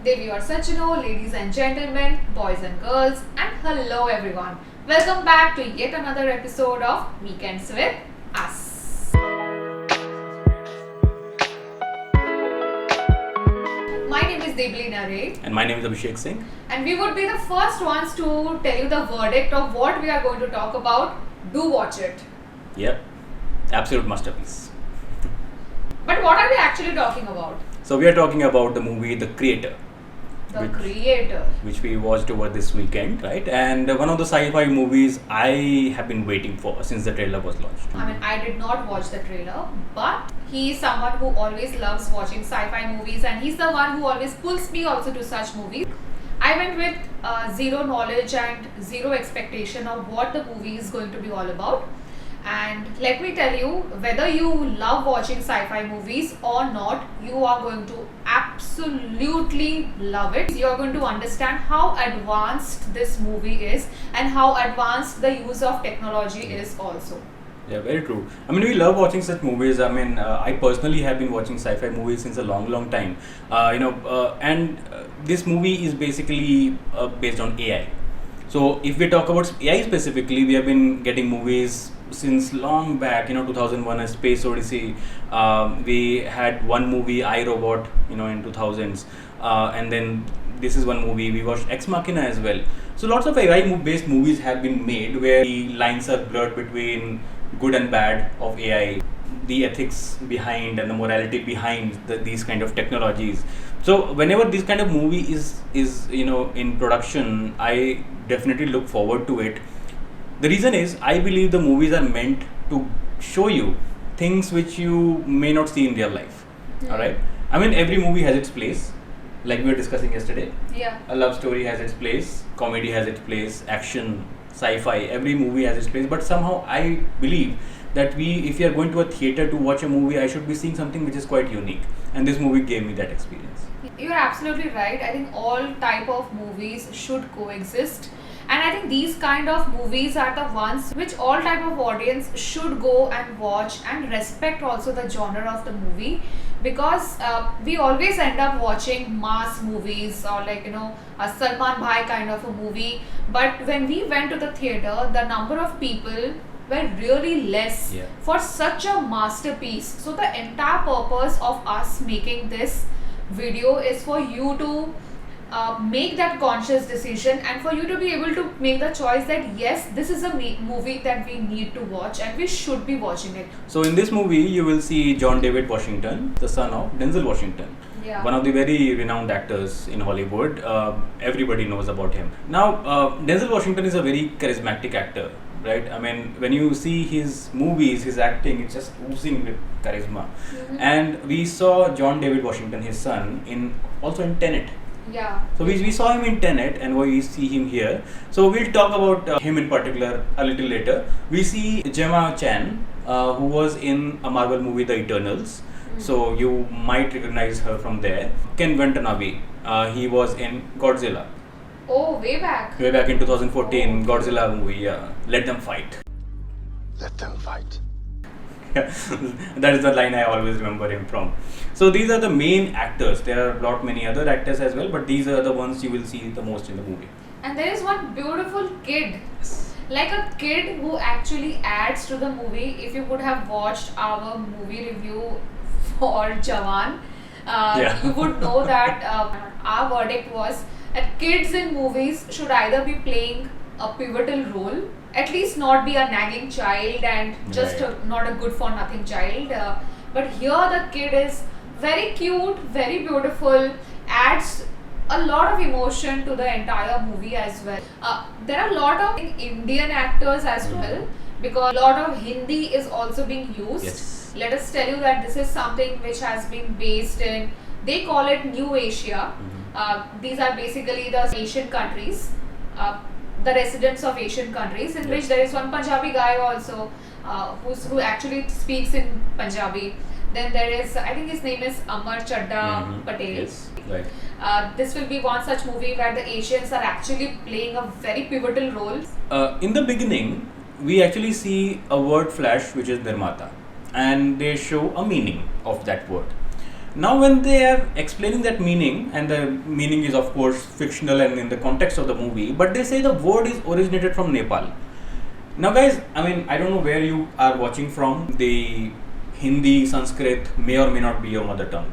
Devi or Sachino, ladies and gentlemen, boys and girls, and hello everyone. Welcome back to yet another episode of Weekends with Us. My name is Deblina Ray. And my name is Abhishek Singh. And we would be the first ones to tell you the verdict of what we are going to talk about. Do watch it. Yep, absolute masterpiece. But what are we actually talking about? So we are talking about the movie The Creator. The Creator. Which we watched over this weekend, right? And one of the sci-fi movies I have been waiting for since the trailer was launched. I mean, I did not watch the trailer, but he is someone who always loves watching sci-fi movies, and he's the one who always pulls me also to such movies. I went with zero knowledge and zero expectation of what the movie is going to be all about. And let me tell you, whether you love watching sci-fi movies or not, you are going to absolutely love it. You're going to understand how advanced this movie is and how advanced the use of technology is also. Yeah, very true. I mean, we love watching such movies. I mean, I personally have been watching sci-fi movies since a long time. And this movie is basically based on AI. So if we talk about AI specifically, we have been getting movies since long back, 2001 A Space Odyssey. We had one movie, I, Robot, in 2000s. And then this is one movie. We watched Ex Machina as well. So lots of AI-based movies have been made where the lines are blurred between good and bad of AI, the ethics behind and the morality behind these kind of technologies. So whenever this kind of movie is in production, I definitely look forward to it. The reason is, I believe the movies are meant to show you things which you may not see in real life. Alright? I mean, every movie has its place, like we were discussing yesterday. Yeah. A love story has its place, comedy has its place, action, sci-fi, every movie has its place. But somehow I believe that if you are going to a theatre to watch a movie, I should be seeing something which is quite unique. And this movie gave me that experience. You're absolutely right. I think all type of movies should coexist. And I think these kind of movies are the ones which all type of audience should go and watch and respect also the genre of the movie, because we always end up watching mass movies or a Salman Bhai kind of a movie. But when we went to the theatre, the number of people were really less for such a masterpiece. So the entire purpose of us making this video is for you to make that conscious decision and for you to be able to make the choice that yes, this is a movie that we need to watch and we should be watching it. So in this movie you will see John David Washington, the son of Denzel Washington. Yeah. One of the very renowned actors in Hollywood. Everybody knows about him. Now Denzel Washington is a very charismatic actor, right? I mean, when you see his movies, his acting, it's just oozing with charisma. And we saw John David Washington, his son, also in Tenet. Yeah. So we saw him in Tenet and we see him here. So we'll talk about him in particular a little later. We see Gemma Chan, who was in a Marvel movie, The Eternals. So you might recognize her from there. Ken Watanabe, he was in Godzilla. Oh, way back. Way back in 2014, Godzilla movie, yeah. Let them fight. Let them fight. That is the line I always remember him from. So these are the main actors. There are lot many other actors as well, but these are the ones you will see the most in the movie. And there is one beautiful kid, like a kid who actually adds to the movie. If you would have watched our movie review for Jawan, you would know that our verdict was that kids in movies should either be playing a pivotal role, at least not be a nagging child and just not a good for nothing child. But here the kid is very cute, very beautiful, adds a lot of emotion to the entire movie as well. There are a lot of Indian actors as well, because a lot of Hindi is also being used. Yes. Let us tell you that this is something which has been based in, they call it New Asia. These are basically the Asian countries, the residents of Asian countries, in which there is one Punjabi guy also who actually speaks in Punjabi. Then there is, I think his name is Amar Chadda Patel. Yes, right. This will be one such movie where the Asians are actually playing a very pivotal role. In the beginning, we actually see a word flash which is Nirmata, and they show a meaning of that word. Now, when they are explaining that meaning, and the meaning is of course fictional and in the context of the movie, but they say the word is originated from Nepal. Now, guys, I mean, I don't know where you are watching from. The Hindi, Sanskrit may or may not be your mother tongue.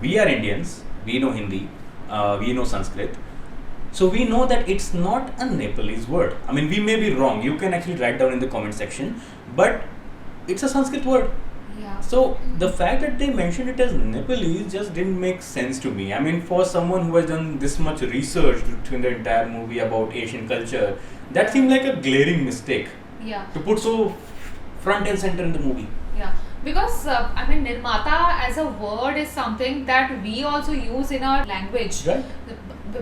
We are Indians, we know Hindi, we know Sanskrit. So we know that it's not a Nepalese word. I mean, we may be wrong. You can actually write down in the comment section, but it's a Sanskrit word. Yeah. So the fact that they mentioned it as Nepalese just didn't make sense to me. I mean, for someone who has done this much research in the entire movie about Asian culture, that seemed like a glaring mistake Yeah. to put so front and center in the movie. Yeah, because I mean, Nirmata as a word is something that we also use in our language. Right.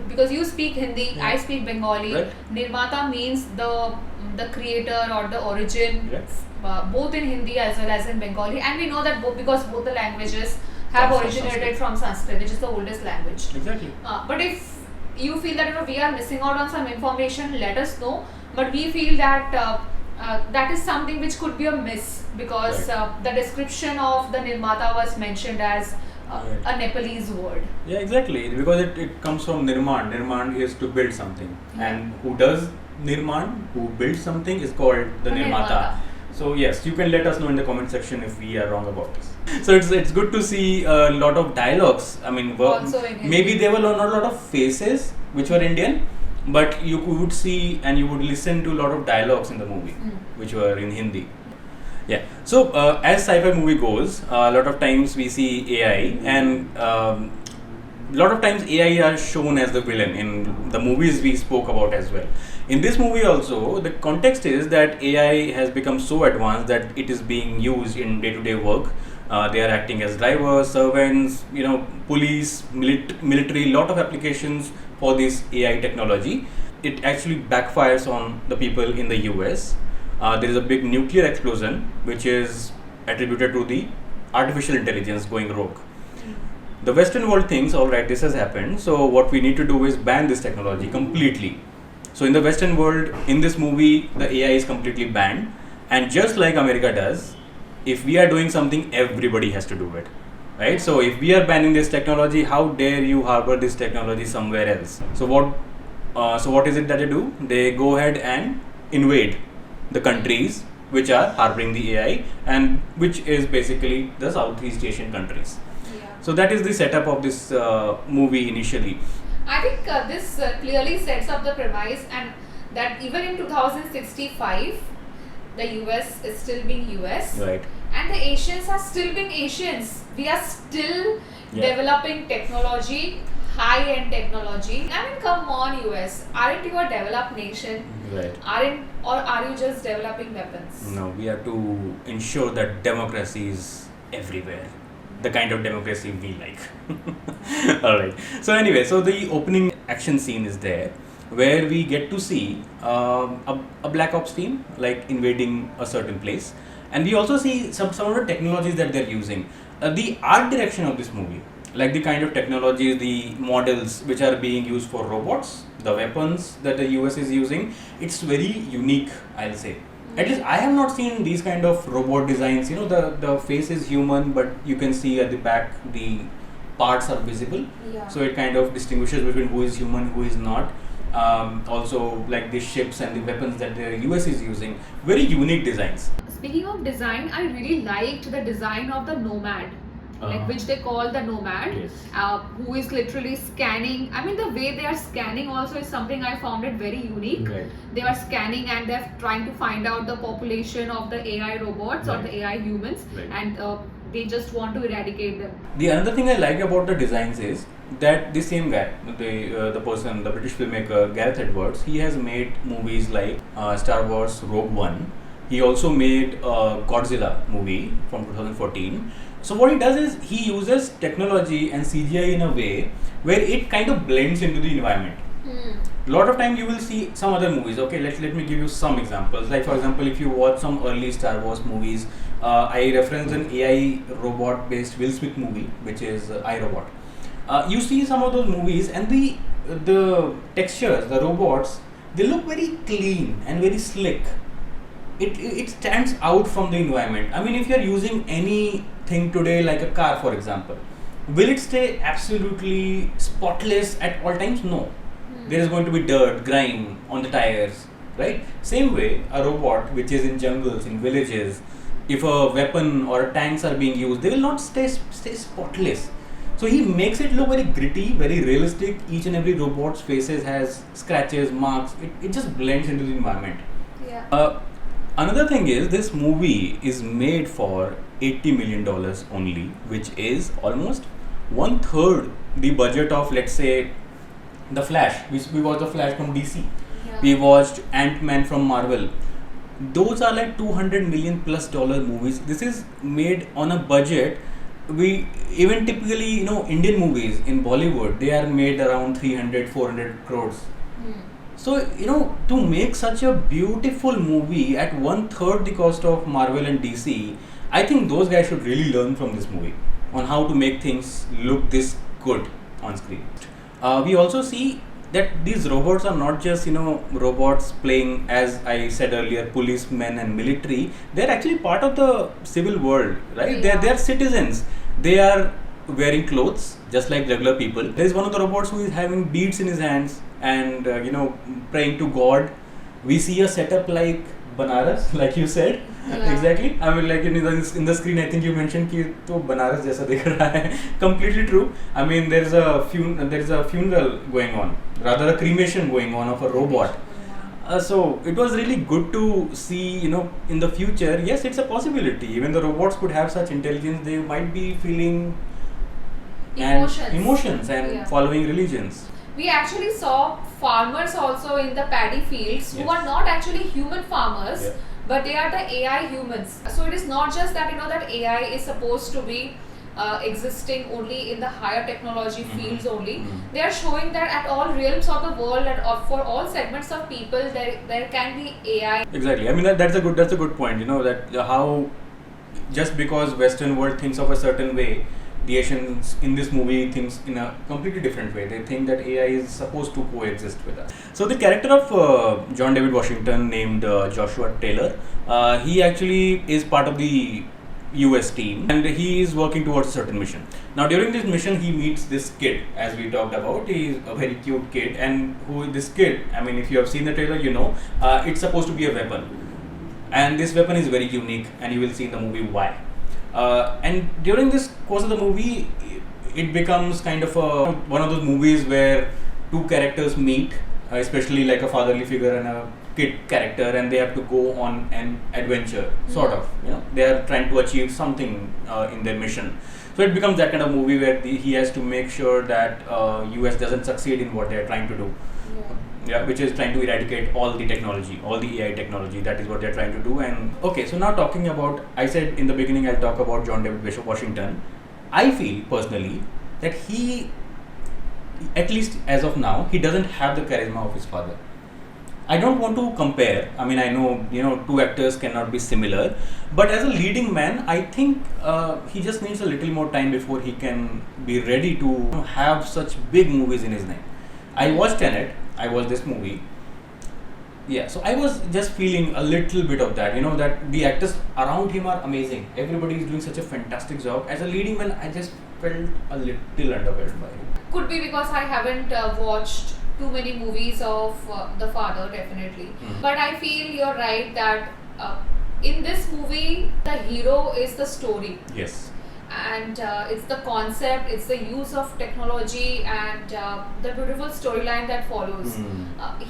Because you speak Hindi, Yeah. I speak Bengali. Right. Nirmata means the creator or the origin, Right. both in Hindi as well as in Bengali, and we know that because both the languages have Comes from originated Sanskrit. from Sanskrit, which is the oldest language. Exactly. But if you feel that we are missing out on some information, let us know. But we feel that that is something which could be a miss, because Right. the description of the Nirmata was mentioned as Right. a Nepalese word. Yeah, exactly. Because it comes from Nirman. Nirman is to build something. Yeah. And who does Nirman, who builds something, is called the The Nirmata. Nirmata. So yes, you can let us know in the comment section if we are wrong about this. So it's good to see a lot of dialogues. I mean, Also in Hindi. maybe there were not a lot of faces which were Indian, but you would see and you would listen to a lot of dialogues in the movie which were in Hindi. Yeah. So as sci-fi movie goes, a lot of times we see AI, and a lot of times AI are shown as the villain in the movies we spoke about as well. In this movie also, the context is that AI has become so advanced that it is being used in day-to-day work. They are acting as drivers, servants, police, military, lot of applications for this AI technology. It actually backfires on the people in the US. There is a big nuclear explosion which is attributed to the artificial intelligence going rogue. The Western world thinks, alright, this has happened, so what we need to do is ban this technology completely. So in the Western world, in this movie, the AI is completely banned, and just like America does, if we are doing something, everybody has to do it. Right? So if we are banning this technology, how dare you harbor this technology somewhere else? So what is it that they do? They go ahead and invade the countries which are harboring the AI, and which is basically the Southeast Asian countries. Yeah. So that is the setup of this movie initially. I think this clearly sets up the premise, and that even in 2065, the US is still being US, Right. and the Asians are still being Asians. We are still developing technology, high-end technology. I mean, come on, US, aren't you a developed nation? Right. Are you just developing weapons? No, we have to ensure that democracy is everywhere. The kind of democracy we like. Alright. So anyway, so the opening action scene is there, where we get to see a Black Ops team like invading a certain place, and we also see some of the technologies that they're using. The art direction of this movie, like the kind of technologies, the models which are being used for robots, the weapons that the US is using, it's very unique, I'll say. At least I have not seen these kind of robot designs. The face is human, but you can see at the back the parts are visible. Yeah. So it kind of distinguishes between who is human, who is not. Also, like the ships and the weapons that the US is using, very unique designs. Speaking of design, I really liked the design of the Nomad. Which they call the Nomad, Yes. who is literally scanning. I mean, the way they are scanning also is something I found it very unique. Right. They are scanning and they're trying to find out the population of the AI robots or Right. the AI humans, Right. and they just want to eradicate them. The another thing I like about the designs is that the same guy, the British filmmaker Gareth Edwards, he has made movies like Star Wars Rogue One. He also made a Godzilla movie from 2014. So what he does is he uses technology and CGI in a way where it kind of blends into the environment. A lot of time you will see some other movies. Okay, let me give you some examples. Like for example, if you watch some early Star Wars movies, I reference an AI robot based Will Smith movie, which is iRobot. You see some of those movies, and the textures, the robots, they look very clean and very slick. It stands out from the environment. I mean, if you are using anything today, like a car, for example, Will it stay absolutely spotless at all times? No. There is going to be dirt, grime on the tires, right? Same way, a robot which is in jungles, in villages, if a weapon or tanks are being used, they will not stay spotless. So he makes it look very gritty, very realistic. Each and every robot's faces has scratches, marks. It just blends into the environment. Yeah. Another thing is, this movie is made for $80 million only, which is almost 1/3 the budget of, let's say, The Flash. We watched The Flash from DC. Yeah. We watched Ant-Man from Marvel. Those are like $200 million plus movies. This is made on a budget. We even typically, Indian movies in Bollywood, they are made around 300-400 crores. So, to make such a beautiful movie at 1/3 the cost of Marvel and DC, I think those guys should really learn from this movie on how to make things look this good on screen. We also see that these robots are not just, robots playing, as I said earlier, policemen and military. They're actually part of the civil world, right? Yeah. They're citizens. They are wearing clothes just like regular people. There is one of the robots who is having beads in his hands and praying to God. We see a setup like Banaras, like you said. Yeah. Exactly. I mean, like in the screen, I think you mentioned कि तो Banaras जैसा दिख रहा है. Completely true. I mean, there is a funeral going on, rather a cremation going on of a robot. So it was really good to see, in the future. Yes, it's a possibility. Even the robots could have such intelligence. They might be feeling emotions and Yeah. following religions. We actually saw farmers also in the paddy fields who Yes. are not actually human farmers, Yeah. but they are the AI humans. So it is not just that that AI is supposed to be existing only in the higher technology fields only. They are showing that at all realms of the world and for all segments of people, there can be AI. Exactly. I mean, that's a good point. That how just because Western world thinks of a certain way, the Asians in this movie thinks in a completely different way. They think that AI is supposed to coexist with us. So the character of John David Washington, named Joshua Taylor, he actually is part of the US team, and he is working towards a certain mission. Now during this mission, he meets this kid, as we talked about. He is a very cute kid, and this kid, I mean, if you have seen the trailer, it's supposed to be a weapon, and this weapon is very unique, and you will see in the movie why. And during this course of the movie, it becomes kind of one of those movies where two characters meet, especially like a fatherly figure and a kid character, and they have to go on an adventure, sort of. They are trying to achieve something in their mission. So it becomes that kind of movie where he has to make sure that US doesn't succeed in what they are trying to do. Yeah, which is trying to eradicate all the technology, all the AI technology. That is what they're trying to do. And okay, so now talking about, I said in the beginning I'll talk about John David Washington. I feel personally that he, at least as of now, he doesn't have the charisma of his father. I don't want to compare. I mean, I know, two actors cannot be similar, but as a leading man, I think he just needs a little more time before he can be ready to have such big movies in his name. I watched Tenet. I watched this movie. Yeah, so I was just feeling a little bit of that, that the actors around him are amazing. Everybody is doing such a fantastic job. As a leading man, I just felt a little underwhelmed by him. Could be because I haven't watched too many movies of the father, definitely. But I feel you're right that in this movie, the hero is the story. Yes. And it's the concept, it's the use of technology, and the beautiful storyline that follows.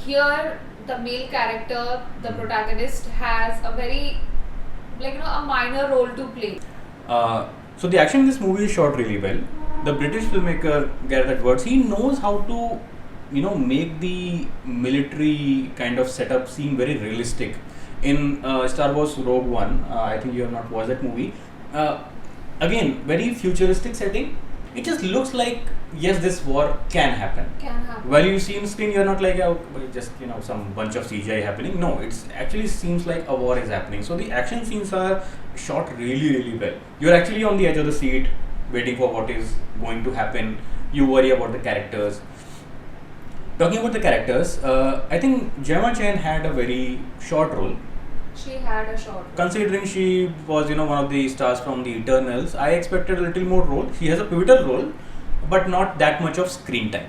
Here, the male character, the protagonist, has a very, a minor role to play. So the action in this movie is shot really well. The British filmmaker Gareth Edwards, he knows how to, make the military kind of setup seem very realistic. In Star Wars Rogue One, I think you have not watched that movie. Again, very futuristic setting. It just looks like, yes, this war can happen. While you see on screen, you're not like, just some bunch of CGI happening. No, it's actually seems like a war is happening. So the action scenes are shot really, really well. You're actually on the edge of the seat, waiting for what is going to happen. You worry about the characters. Talking about the characters, I think Gemma Chan had a very short role. She had a short role. Considering she was, one of the stars from the Eternals, I expected a little more role. She has a pivotal role, but not that much of screen time.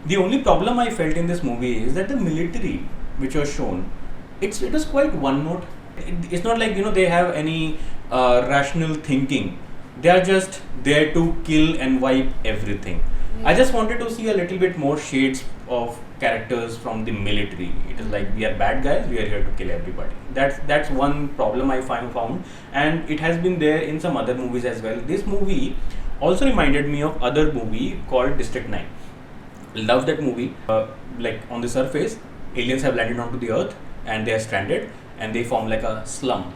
The only problem I felt in this movie is that the military, which was shown, it was quite one note. It's not like they have any rational thinking. They are just there to kill and wipe everything. I just wanted to see a little bit more shades of characters from the military. It is like, we are bad guys, we are here to kill everybody. That's one problem I found, and it has been there in some other movies as well. This movie also reminded me of other movie called District 9. Love that movie. Like, on the surface, aliens have landed onto the earth and they are stranded and they form like a slum,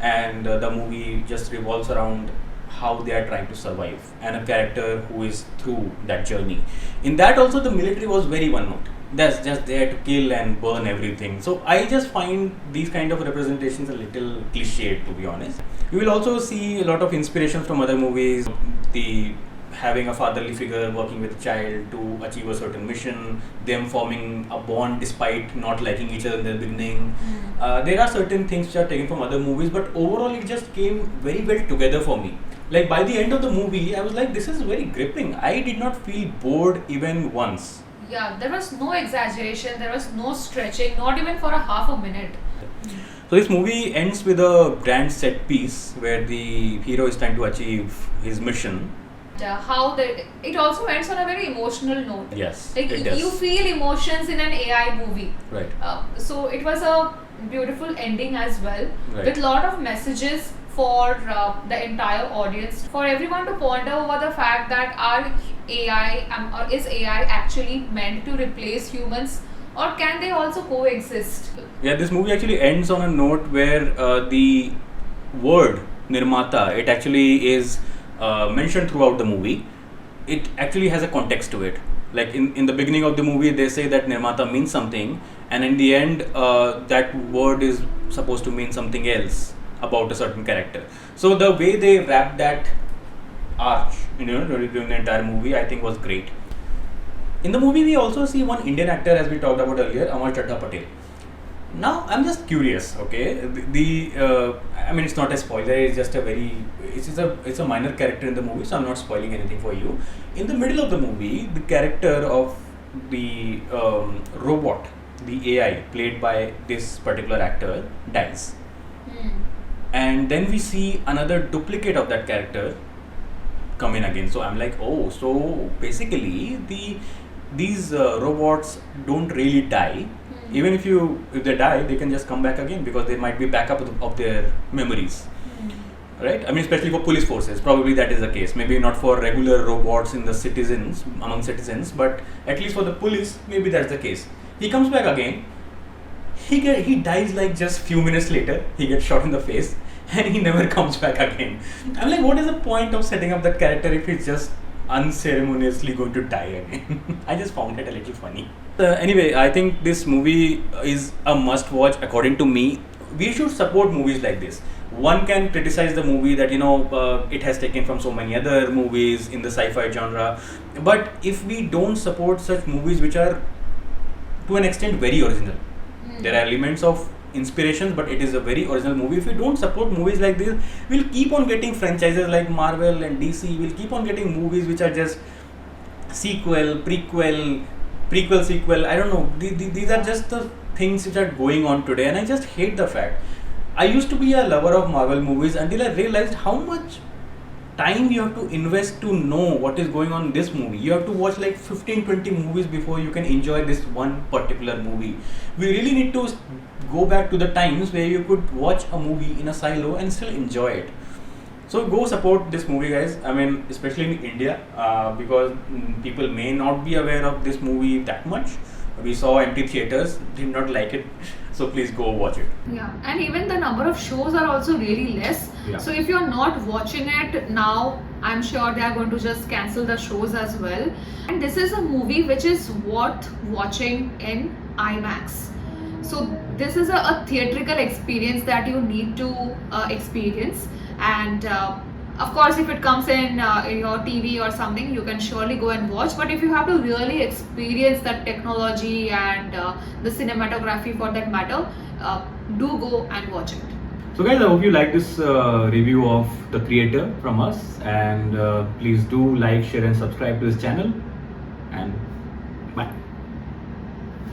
and the movie just revolves around how they are trying to survive and a character who is through that journey. In that also, the military was very one note. That's just there to kill and burn everything. So I just find these kind of representations a little cliched, to be honest. You will also see a lot of inspiration from other movies. The having a fatherly figure working with a child to achieve a certain mission, them forming a bond despite not liking each other in the beginning. There are certain things which are taken from other movies, but overall it just came very well together for me. Like, by the end of the movie, I was like, this is very gripping. I did not feel bored even once. Yeah, there was no exaggeration, there was no stretching, not even for a half a minute. So this movie ends with a grand set piece where the hero is trying to achieve his mission. It also ends on a very emotional note. Yes, Like, it does. you feel emotions in an AI movie. Right. So it was a beautiful ending as well, Right. with lot of messages for the entire audience, for everyone to ponder over the fact that or is AI actually meant to replace humans, or can they also coexist? Yeah, this movie actually ends on a note where the word Nirmata, it actually is mentioned throughout the movie. It actually has a context to it. Like, in the beginning of the movie, they say that Nirmata means something, and in the end, that word is supposed to mean something else about a certain character. So the way they wrapped that arch, during the entire movie, I think was great. In the movie, we also see one Indian actor, as we talked about earlier, Amar Chadha Patel. Now, I'm just curious, okay? I mean, it's not a spoiler. It's just it's a minor character in the movie, so I'm not spoiling anything for you. In the middle of the movie, the character of the robot, the AI, played by this particular actor, dies. And then we see another duplicate of that character come in again. So I'm like, oh, so basically these robots don't really die. Even if they die, they can just come back again because they might be backup of their memories. Right? I mean, especially for police forces, probably that is the case. Maybe not for regular robots among citizens, but at least for the police, maybe that's the case. He comes back again. He dies like just few minutes later. He gets shot in the face and he never comes back again. I'm like, what is the point of setting up that character if he's just unceremoniously going to die again? I just found it a little funny. Anyway, I think this movie is a must watch according to me. We should support movies like this. One can criticize the movie that it has taken from so many other movies in the sci-fi genre, but if we don't support such movies which are to an extent very original, there are elements of inspirations, but it is a very original movie. If we don't support movies like this, we'll keep on getting franchises like Marvel and DC. We'll keep on getting movies which are just sequel, sequel. I don't know. These are just the things which are going on today, and I just hate the fact. I used to be a lover of Marvel movies until I realized how much time you have to invest to know what is going on in this movie. You have to watch like 15-20 movies before you can enjoy this one particular movie. We really need to go back to the times where you could watch a movie in a silo and still enjoy it. So go support this movie, guys. I mean, especially in India, because people may not be aware of this movie that much. We saw empty theaters, did not like it. So please go watch it. Yeah, and even the number of shows are also really less. Yeah. So if you're not watching it now, I'm sure they are going to just cancel the shows as well. And this is a movie which is worth watching in IMAX. So this is a theatrical experience that you need to experience. And Of course, if it comes in your TV or something, you can surely go and watch. But if you have to really experience that technology and the cinematography for that matter, do go and watch it. So guys, I hope you like this review of The Creator from us, and please do like, share and subscribe to this channel.